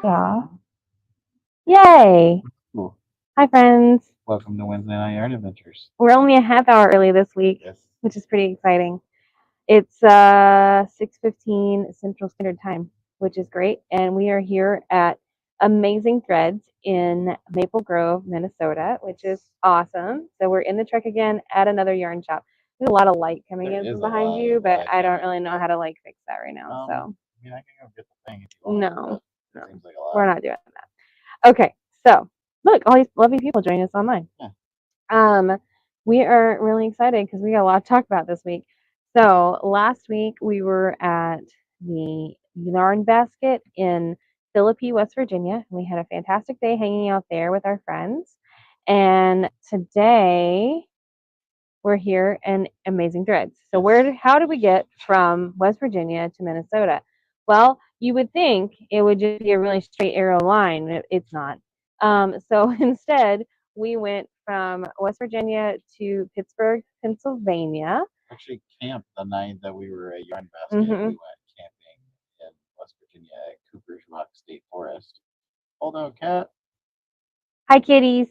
Yeah. Yay. Cool. Hi, friends. Welcome to Wednesday Night Yarn Adventures. We're only a half hour early this week, Yes. which is pretty exciting. It's 6:15 Central Standard Time, which is great. And we are here at Amazing Threads in Maple Grove, Minnesota, which is awesome. So we're in the truck again at another yarn shop. There's a lot of light coming There in is from a behind lot you, of but light I don't coming. really know how to fix that right now. So I mean, I can go get the thing if you want. no, It seems like a lot. we're not doing that. Okay, so look, all these lovely people joining us online. Yeah. We are really excited because we got a lot to talk about this week. So last week we were at the Yarn Basket in Philippi, West Virginia. We had a fantastic day hanging out there with our friends. And today we're here in Amazing Threads. So how did we get from West Virginia to Minnesota? Well, you would think it would just be a really straight arrow line. It's not. So instead, we went from West Virginia to Pittsburgh, Pennsylvania. Actually, camped the night that we were at Yarn Basket. Mm-hmm. We went camping in West Virginia at Cooper's Rock State Forest. Hold on, cat. Hi, kitties.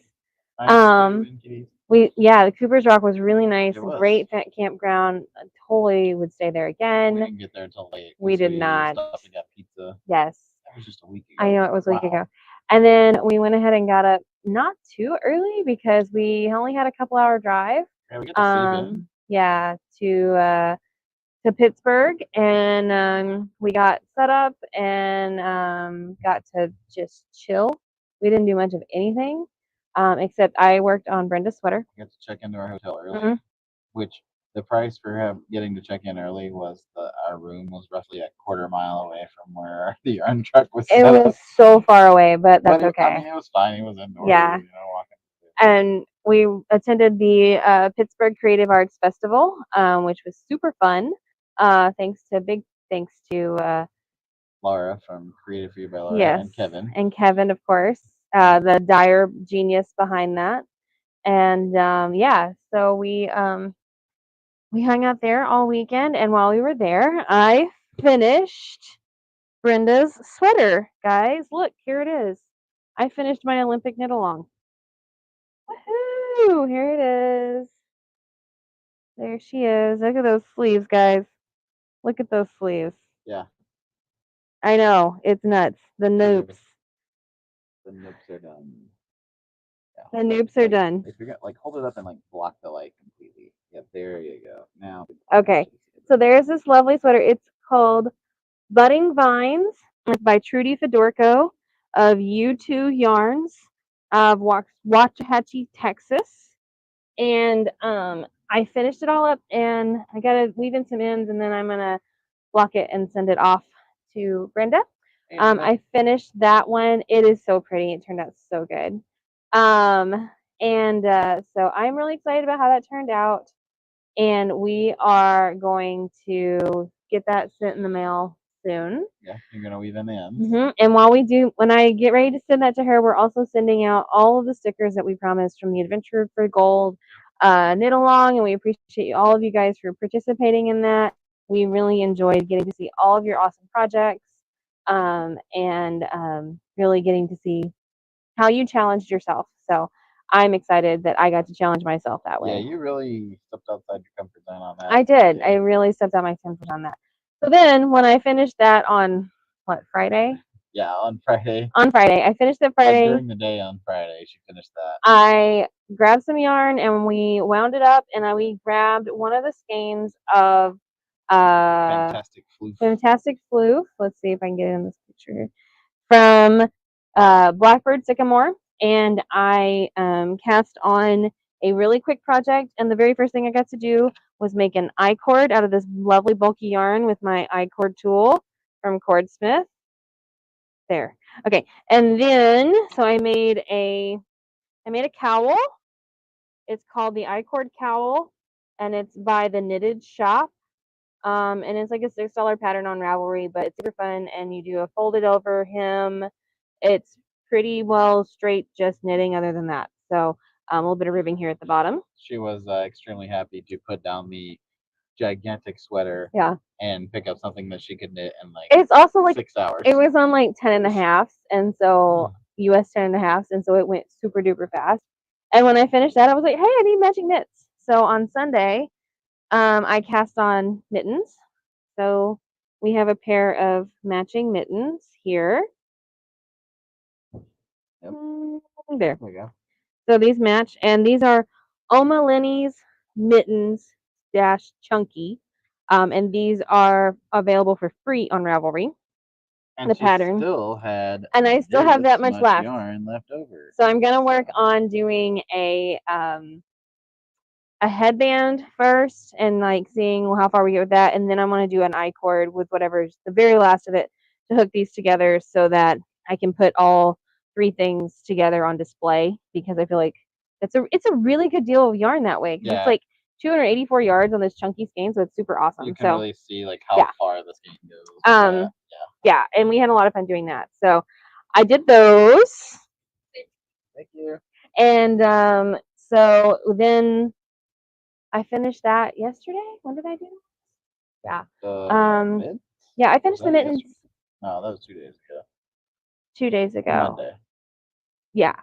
Hi, kitties. The Cooper's Rock was really nice. It was. Great campground. Totally would stay there again. We didn't get there until late. We did not. Stopped and got pizza. Yes. That was just a week ago. I know it was a week ago. And then we went ahead and got up not too early because we only had a couple hour drive. Yeah, we got to sleep in. Yeah, to Pittsburgh, and we got set up and got to just chill. We didn't do much of anything, except I worked on Brenda's sweater. We got to check into our hotel early, which the price for getting to check in early was our room was roughly a quarter mile away from where the yarn truck was set It was so far away, but that's okay. I mean, it was fine. It was indoors. Yeah. Walking. And we attended the Pittsburgh Creative Arts Festival, which was super fun. Big thanks to Laura from Creative for You by Laura, yes, and Kevin, of course, the dire genius behind that. And so we hung out there all weekend, and while we were there, I finished Brenda's sweater. Guys, look, here it is. I finished my Olympic knit along. Woohoo! Here it is. There she is. Look at those sleeves, guys. Look at those sleeves. Yeah. I know. It's nuts. The noops. The noops are done. Yeah. The noops are done. If you're gonna hold it up and block the light completely. Yeah, there you go. Now. Okay. So there's this lovely sweater. It's called Budding Vines. It's by Trudy Fedorko of U2 Yarns of Waxahachie, Texas. And I finished it all up, and I gotta weave in some ends, and then I'm gonna block it and send it off to Brenda. I finished that one. It is so pretty. It turned out so good. So I'm really excited about how that turned out. And we are going to get that sent in the mail soon. Yeah, you're going to weave in the ends. Mm-hmm. And when I get ready to send that to her, we're also sending out all of the stickers that we promised from the Adventure for Gold knit along. And we appreciate all of you guys for participating in that. We really enjoyed getting to see all of your awesome projects and really getting to see how you challenged yourself. So I'm excited that I got to challenge myself that way. Yeah, you really stepped outside your comfort zone on that. I did. Yeah. I really stepped out my comfort zone on that. So then when I finished that on Friday? Yeah, on Friday. On Friday. I finished it Friday. During the day on Friday, she finished that. I grabbed some yarn and we wound it up, and we grabbed one of the skeins of Fantastic Floof. Let's see if I can get it in this picture here. From Blackbird Sycamore. And I cast on a really quick project, and the very first thing I got to do was make an I-cord out of this lovely bulky yarn with my I-cord tool from Cordsmith. There. Okay. And then so I made a cowl. It's called the I-cord cowl, and it's by the Knitted Shop. And it's like a $6 pattern on Ravelry, but it's super fun, and you do a folded over hem. It's pretty well straight just knitting other than that. So a little bit of ribbing here at the bottom. She was extremely happy to put down gigantic sweater. Yeah. And pick up something that she could knit in like it's also like 6 hours. It was on like 10.5, and so US 10.5, and so it went super duper fast. And when I finished that, I was like, hey, I need matching knits. So on Sunday, I cast on mittens. So we have a pair of matching mittens here. Yep. There. There we go. So these match, and these are Oma Lenny's mittens dash chunky, and these are available for free on Ravelry. And the she pattern. Still had And I still have that much left. yarn left over. So I'm gonna work on doing a headband first, and like seeing how far we get with that, and then I want to do an I-cord with whatever's the very last of it to hook these together so that I can put all 3 things together on display, because I feel like it's a really good deal of yarn that way, because it's like 284 yards on this chunky skein, so it's super awesome. You can really see like how far the skein goes. Yeah, and we had a lot of fun doing that. So I did those. Thank you. And so then I finished that yesterday. When did I do that? Yeah. Yeah, I finished the mittens. No, that was 2 days ago. 2 days ago. Monday. Yeah.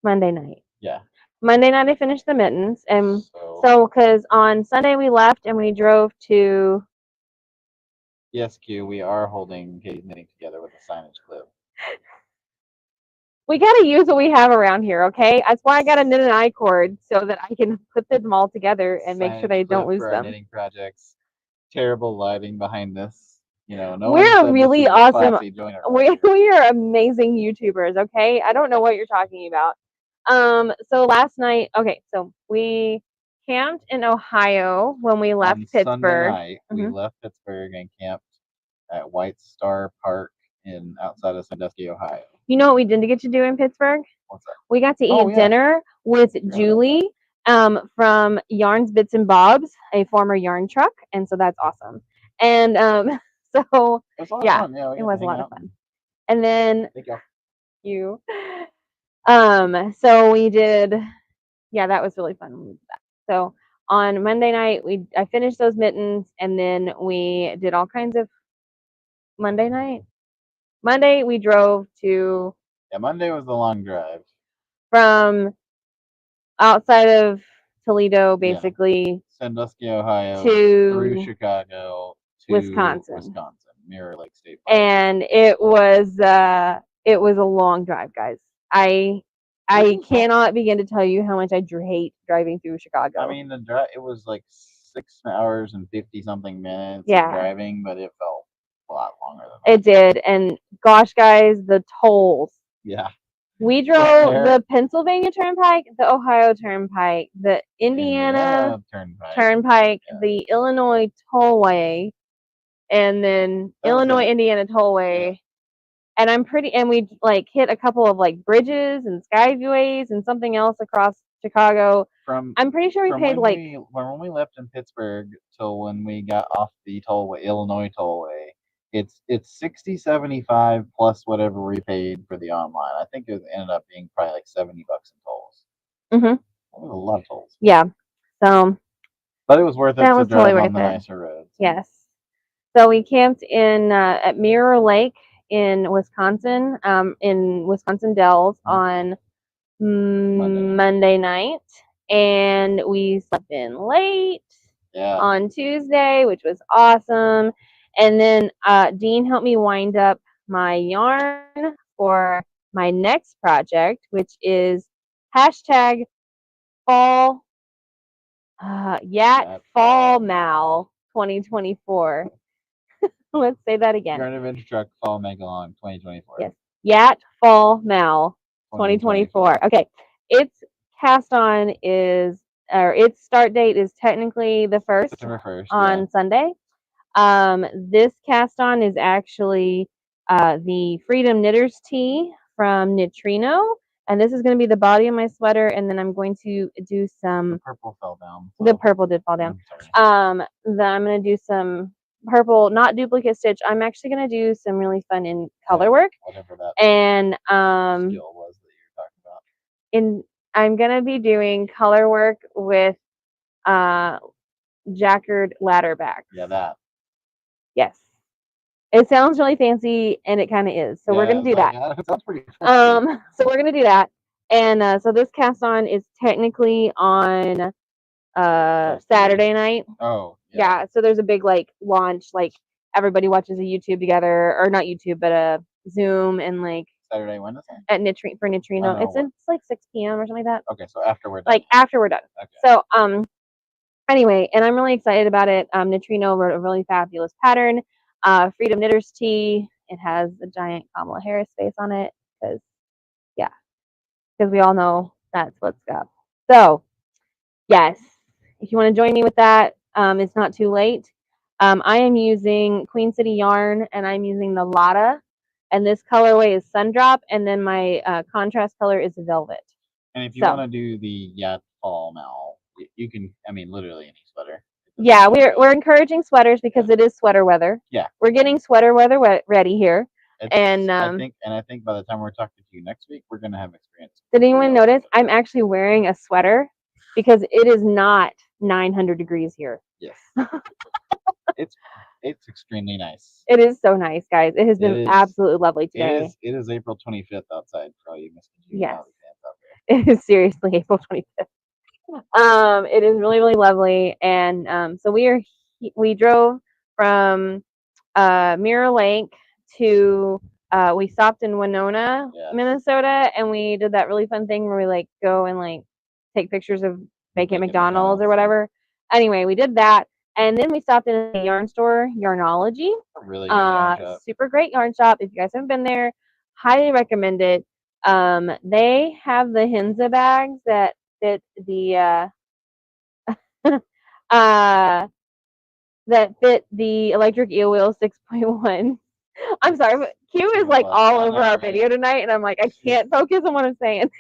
Monday night. Yeah. Monday night I finished the mittens, and so because on Sunday we left and we drove to. Yes, Q, we are holding Katy's knitting together with a signage clip. We gotta use what we have around here, okay? That's why I gotta knit an I-cord so that I can put them all together and make sure they don't lose for them. Our knitting projects. Terrible lighting behind this. You know, no We're one really awesome. We are amazing YouTubers, okay? I don't know what you're talking about. So last night, okay, so we camped in Ohio when we left Pittsburgh. Sunday night, we left Pittsburgh and camped at White Star Park outside of Sandusky, Ohio. You know what we didn't get to do in Pittsburgh? What's that? We got to eat dinner with Julie from Yarns, Bits, and Bobs, a former yarn truck, and so that's awesome. And so it was a lot of fun. Yeah, it was a lot of fun. And then you. So we did. Yeah, that was really fun. We did that. So on Monday night, I finished those mittens, and then we did all kinds of. Monday we drove to. Yeah, Monday was the long drive. From outside of Toledo, basically. Sandusky, Ohio, through Chicago to Wisconsin, Mirror Lake State Park. And it was a long drive, guys. I cannot begin to tell you how much I hate driving through Chicago. I mean, it was like 6 hours and 50-something minutes of driving, but it felt a lot longer than that. It did, and gosh, guys, the tolls. Yeah. We drove the Pennsylvania Turnpike, the Ohio Turnpike, the Indiana Turnpike, the Illinois Tollway, and then Illinois-Indiana Tollway. Yeah. And we like hit a couple of like bridges and skyways and something else across Chicago. I'm pretty sure we paid like when we left in Pittsburgh till when we got off the tollway, Illinois Tollway. It's $60-$75 plus whatever we paid for the online. I think it ended up being probably like $70 in tolls. That was a lot of tolls. Yeah. So. But it was worth it to drive on the nicer roads. Yes. So we camped at Mirror Lake in Wisconsin, in Wisconsin Dells on Monday night, and we slept in late on Tuesday, which was awesome. And then Dean helped me wind up my yarn for my next project, which is hashtag fall fall mal 2024. Let's say that again. Yarn Adventure Truck Fall Megalon 2024. Yes. Yat Fall Mal 2024. Okay. Its cast on its start date is technically the 1st, September 1st on Sunday. This cast on is actually the Freedom Knitters tee from Nitrino. And this is going to be the body of my sweater, and then I'm going to do some. The purple fell down. The purple did fall down. I'm going to do some purple, not duplicate stitch. I'm actually going to do some really fun in color work. Whatever that and skill was that you were talking about. I'm going to be doing color work with jacquard ladder backs. Yeah, that. Yes. It sounds really fancy, and it kind of is. So we're gonna do that. Yeah, it sounds pretty fancy. So we're gonna do that, and so this cast on is technically on Saturday night. Oh. Yeah. So there's a big like launch, like everybody watches a YouTube together, or not YouTube, but a Zoom, and like Saturday when is it? at Neutrino. It's like 6 p.m. or something like that. Okay, so after we're done. Like after we're done. Okay. So anyway, and I'm really excited about it. Neutrino wrote a really fabulous pattern. Freedom Knitters tee. It has a giant Kamala Harris face on it because we all know that's what's up. So yes, if you want to join me with that, it's not too late. I am using Queen City yarn, and I'm using the Lotta, and this colorway is Sundrop, and then my contrast color is Velvet. And if you want to do the fall now, you can. I mean, literally any sweater. Yeah, we're encouraging sweaters because it is sweater weather. Yeah, we're getting sweater weather ready here. And I think by the time we're talking to you next week, we're gonna have experience. Did anyone notice I'm actually wearing a sweater because it is not 900 degrees here? Yes. It's extremely nice. It is so nice, guys. It has been absolutely lovely today. It is April 25th outside for all you Miss Yes. It is seriously April 25th. It is really, really lovely, and so we drove from Mirror Lake to we stopped in Winona, Minnesota, and we did that really fun thing where we like go and like take pictures of vacant McDonald's or whatever. Anyway, we did that, and then we stopped in a yarn store, Yarnology. Really good yarn shop. Super great yarn shop. If you guys haven't been there, highly recommend it. They have the Hinza bags that fit the that fit the electric eel wheel 6.1. I'm sorry, but Q is like all over our video tonight, and I'm like, I can't focus on what I'm saying.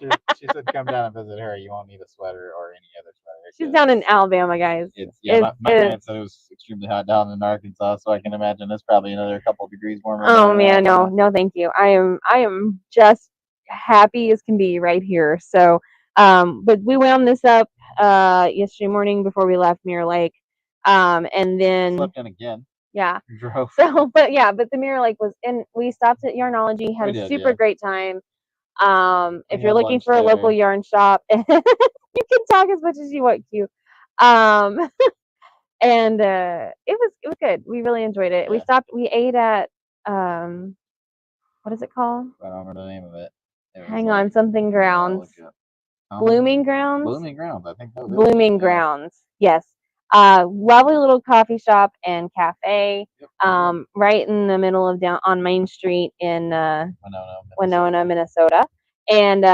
She said, "Come down and visit her. You won't need a sweater or any other sweater." She's down in Alabama, guys. My parents said it was extremely hot down in Arkansas, so I can imagine it's probably another couple of degrees warmer. Oh man, no, thank you. I am just happy as can be right here. So, but we wound this up yesterday morning before we left Mirror Lake, and then slept in again. Yeah. Drove. So, but the Mirror Lake was in. We stopped at Yarnology, had a super great time. If you're looking for a local yarn shop, you can talk as much as you want, Q. And it was good. We really enjoyed it. Yeah. We ate at what is it called? I don't remember the name of it. Hang on, something grounds. Blooming Grounds. Blooming Grounds, I think. Blooming Grounds. Yes. Lovely little coffee shop and cafe. Yep. Right in the middle of on Main Street in Winona, Minnesota. And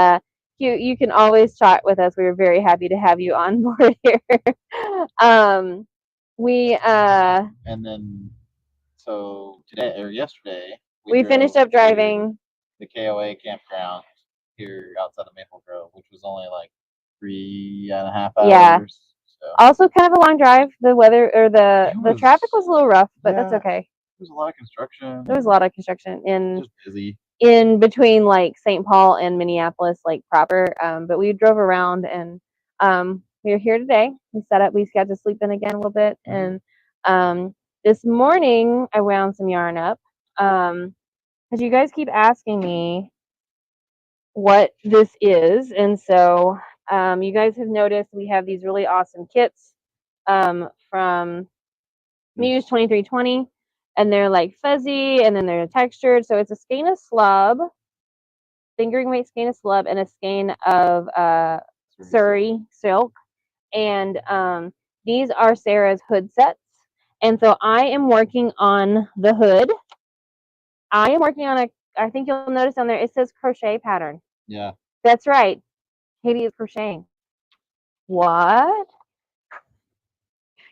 you can always chat with us. We were very happy to have you on board here. And then so today or yesterday we finished up driving the KOA campground here outside of Maple Grove, which was only like 3.5 hours. Yeah. So. Also kind of a long drive. The weather or the traffic was a little rough, but that's okay. There was a lot of construction. There was a lot of construction just busy. In between like St. Paul and Minneapolis, like proper. But we drove around, and we are here today. We set up. We got to sleep in again a little bit, and this morning I wound some yarn up. Because you guys keep asking me what this is, and so you guys have noticed we have these really awesome kits from Muse 2320, and they're like fuzzy, and then they're textured. So it's a skein of slub, fingering weight skein of slub, and a skein of Surrey silk, and these are Sarah's hood sets. And so I am working on the hood. I am working on I think you'll notice on there, it says crochet pattern. Yeah. That's right. Katy is crocheting. What?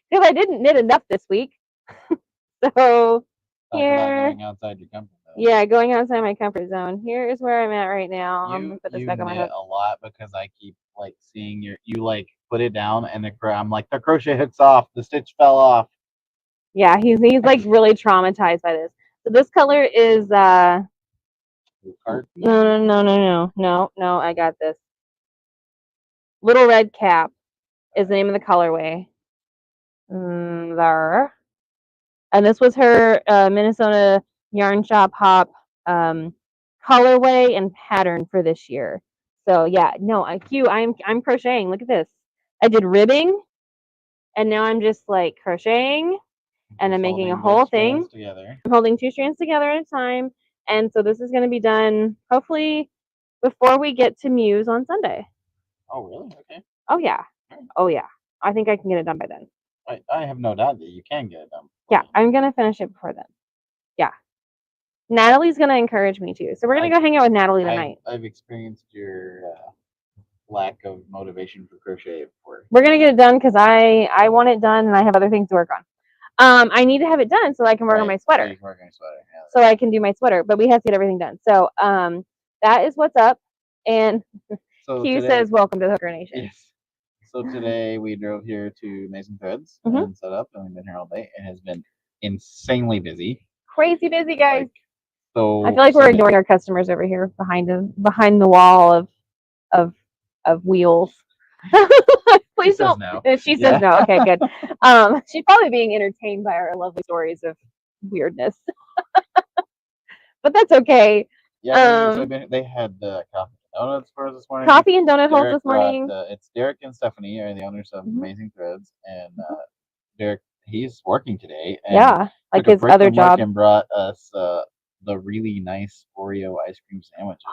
Because I didn't knit enough this week. So here. Going outside your comfort zone. Yeah, going outside my comfort zone. Here is where I'm at right now. I'm gonna put this back on my hook. A lot because I keep like seeing you like put it down and I'm like, the crochet hook's off, the stitch fell off. Yeah, he's like really traumatized by this. So this color is no, I got this. Little Red Cap is the name of the colorway. there. And this was her Minnesota Yarn Shop Hop colorway and pattern for this year. So yeah, no, I'm crocheting. Look at this. I did ribbing, and now I'm just like crocheting, and I'm making a whole thing. I'm holding 2 strands together at a time, and so this is going to be done hopefully before we get to Muse on Sunday. Oh really? Okay. Oh yeah. Oh yeah. I think I can get it done by then. I have no doubt that you can get it done. Yeah, I'm gonna finish it before then. Yeah. Natalie's gonna encourage me too, so we're gonna go hang out with Natalie tonight. I've experienced your lack of motivation for crochet before. We're gonna get it done because I want it done and I have other things to work on. I need to have it done so I can work on my sweater. So you can work on your sweater. Yeah, so I can do my sweater, but we have to get everything done. So that is what's up. And so Q says, "Welcome to Hooker Nation." Yes. So today we drove here to Mason Threads and set up, and we've been here all day. It has been insanely busy. Crazy busy, guys. So I feel like we're ignoring our customers over here behind the wall of wheels. Please don't. She says no. Okay, good. She's probably being entertained by our lovely stories of weirdness. But that's okay. Yeah, so they had coffee and donuts for us this morning. Coffee and donut holes this morning. It's Derek and Stephanie are the owners of Amazing Threads, and Derek, he's working today. And yeah, like his other job. And brought us the really nice Oreo ice cream sandwiches.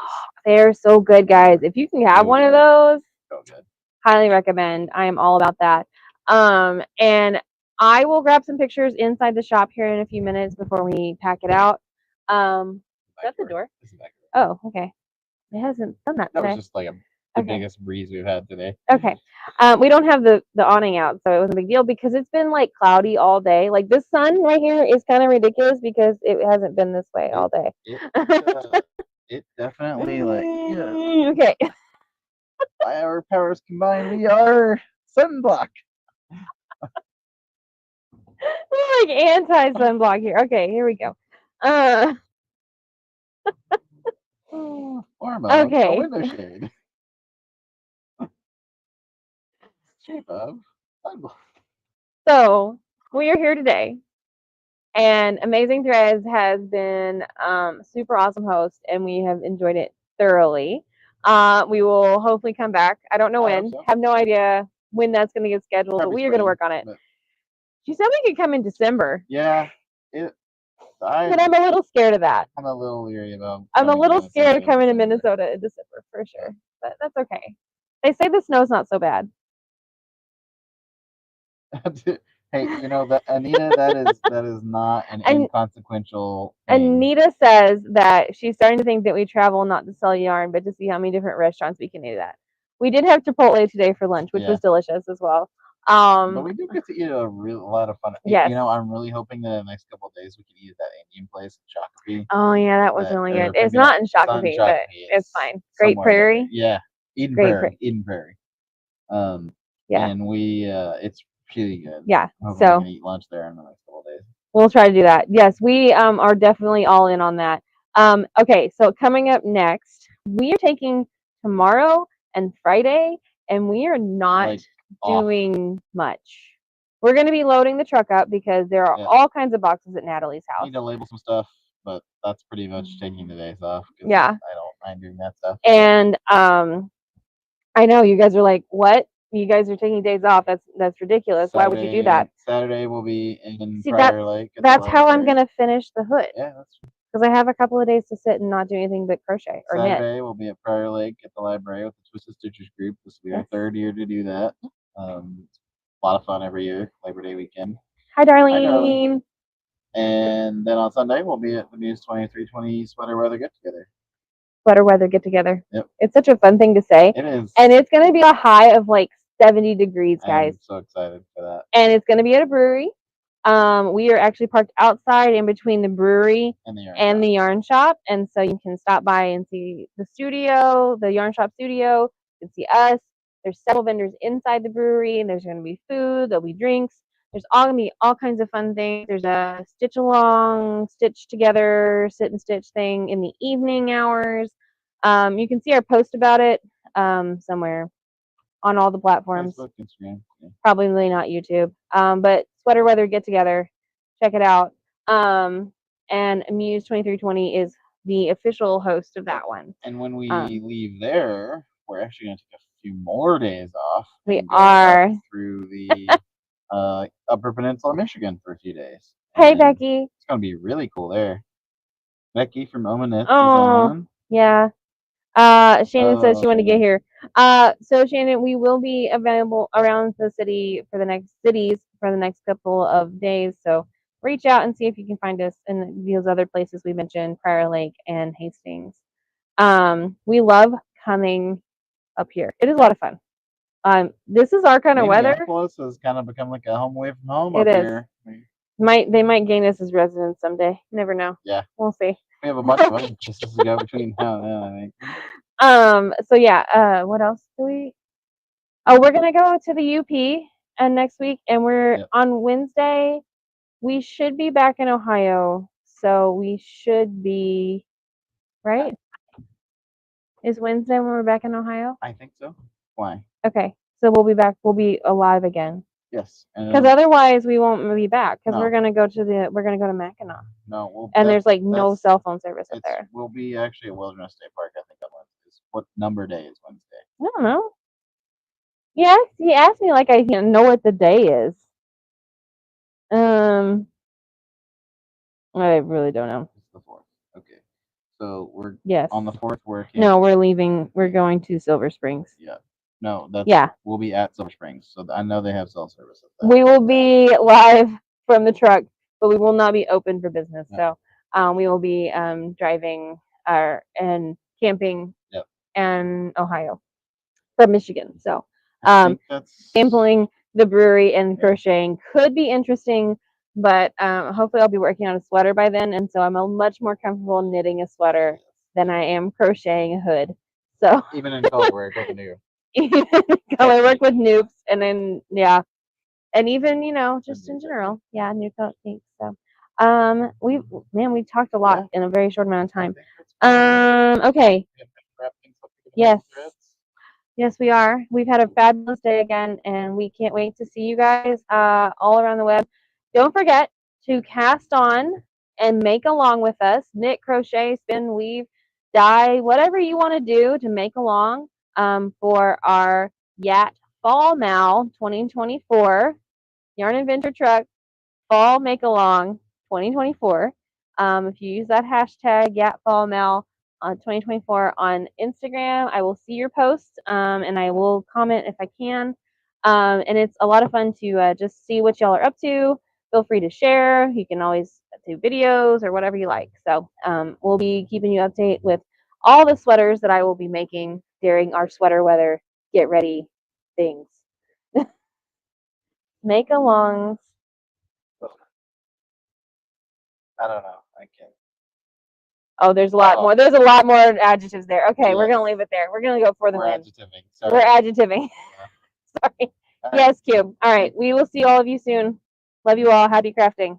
They're so good, guys. If you can have one of those, so good. Highly recommend. I am all about that. And I will grab some pictures inside the shop here in a few minutes before we pack it out. Is that the door? Oh, okay. It hasn't done that today. That was just like the biggest breeze we've had today. Okay. We don't have the awning out, so it wasn't a big deal because it's been like cloudy all day. Like this sun right here is kind of ridiculous because it hasn't been this way all day. It definitely okay. By our powers combined, we are sunblock. We're like anti-sunblock here. Okay, here we go. Okay. Window shade. Shape of sunblock. So we are here today, and Amazing Threads has been super awesome host, and we have enjoyed it thoroughly. We will hopefully come back. I don't know when. Have no idea when that's going to get scheduled, but we are going to work on it. She said we could come in December. Yeah. But I'm a little scared of that. I'm a little leery about. I'm a little scared of coming to Minnesota in December for sure, but that's okay. They say the snow's not so bad. Hey, that Anita, that is not an inconsequential thing. Anita says that she's starting to think that we travel not to sell yarn, but to see how many different restaurants we can eat at. We did have Chipotle today for lunch, which was delicious as well. But we do get to eat a lot of fun. Yes. I'm really hoping that in the next couple of days we can eat at that Indian place in Shakopee. Oh yeah, that was really good. It's not in Shakopee, but it's fine. Great Prairie. Yeah, Eden Prairie. Yeah. And we, it's really good. Yeah. So we can eat lunch there in the next couple of days. We'll try to do that. Yes, we are definitely all in on that. Okay, so coming up next, we are taking tomorrow and Friday, and we are not doing much. We're going to be loading the truck up because there are all kinds of boxes at Natalie's house. I need to label some stuff, but that's pretty much taking the days off. Yeah. I don't mind doing that stuff. And I know you guys are like, what? You guys are taking days off. That's ridiculous. Saturday, why would you do that? Saturday will be in Prior Lake. That's how I'm going to finish the hood. Yeah, that's true. Because I have a couple of days to sit and not do anything but crochet or knit. Saturday we'll be at Prior Lake at the library with the Twisted Stitchers group. This will be our 3rd year to do that. A lot of fun every year, Labor Day weekend. Hi, darling. And then on Sunday, we'll be at the Muse 2320 Sweater Weather Get Together. Sweater Weather Get Together. Yep. It's such a fun thing to say. It is. And it's going to be a high of like 70 degrees, guys. I'm so excited for that. And it's going to be at a brewery. We are actually parked outside in between the brewery and the yarn shop. And so you can stop by and see the studio, the yarn shop studio. You can see us. There's several vendors inside the brewery, and there's going to be food. There'll be drinks. There's going to be all kinds of fun things. There's a stitch along, stitch together, sit and stitch thing in the evening hours. You can see our post about it somewhere on all the platforms. Facebook, Instagram. Probably not YouTube. But Sweater Weather Get Together, check it out. And Muse 2320 is the official host of that one. And when we leave there, we're actually going to take a few more days off. We are through the Upper Peninsula, Michigan, for a few days. Hey, Becky. It's going to be really cool there. Becky from Omanith is on. Yeah. Shannon says she wanted to get here. So Shannon, we will be available around the city for the next couple of days. So reach out and see if you can find us in those other places we mentioned, Prior Lake and Hastings. We love coming up here. It is a lot of fun. This is our kind of weather. Minneapolis has kind of become like a home away from home up here. They might gain us as residents someday. You never know. Yeah. We'll see. We have a bunch of other places to go between now and then, I think. So yeah, what else do we? Oh, we're gonna go to the UP and next week, and we're on Wednesday. We should be back in Ohio, so we should be right. Is Wednesday when we're back in Ohio? I think so. Why? Okay, so we'll be back. We'll be alive again. Yes. Because otherwise we won't be back. Because we're gonna go to Mackinac. No, and there's like no cell phone service up there. We'll be actually at Wilderness State Park, I think, on Wednesdays. What number day is Wednesday? I don't know. Yeah, he asked me like I know what the day is. I really don't know. It's the 4th. Okay. So we're on the 4th. No, we're leaving. We're going to Silver Springs. Yeah. No, that's we'll be at Silver Springs. So I know they have cell service. We will be live from the truck, but we will not be open for business. So we will be driving and camping in Ohio from Michigan. So sampling the brewery and crocheting could be interesting, but hopefully I'll be working on a sweater by then, and so I'm much more comfortable knitting a sweater than I am crocheting a hood. So even in color work with new. Even color work with noobs, and then and even just in general, new techniques. So we talked a lot in a very short amount of time. Okay. Yes, we are. We've had a fabulous day again, and we can't wait to see you guys all around the web. Don't forget to cast on and make along with us. Knit, crochet, spin, weave, dye, whatever you want to do to make along for our YAT Fall Mal 2024 Yarn Adventure Truck Fall Make Along 2024. If you use that hashtag YAT Fall Mal 2024 on Instagram, I will see your posts and I will comment if I can. And it's a lot of fun to just see what y'all are up to. Feel free to share. You can always do videos or whatever you like. So we'll be keeping you updated with all the sweaters that I will be making during our sweater weather get ready things. Make alongs. I don't know. I can't. Oh, there's a lot more. There's a lot more adjectives there. Okay, we're gonna leave it there. We're gonna go for the win. We're adjectiving. Sorry. Yes, Cube. All right. We will see all of you soon. Love you all. Happy crafting.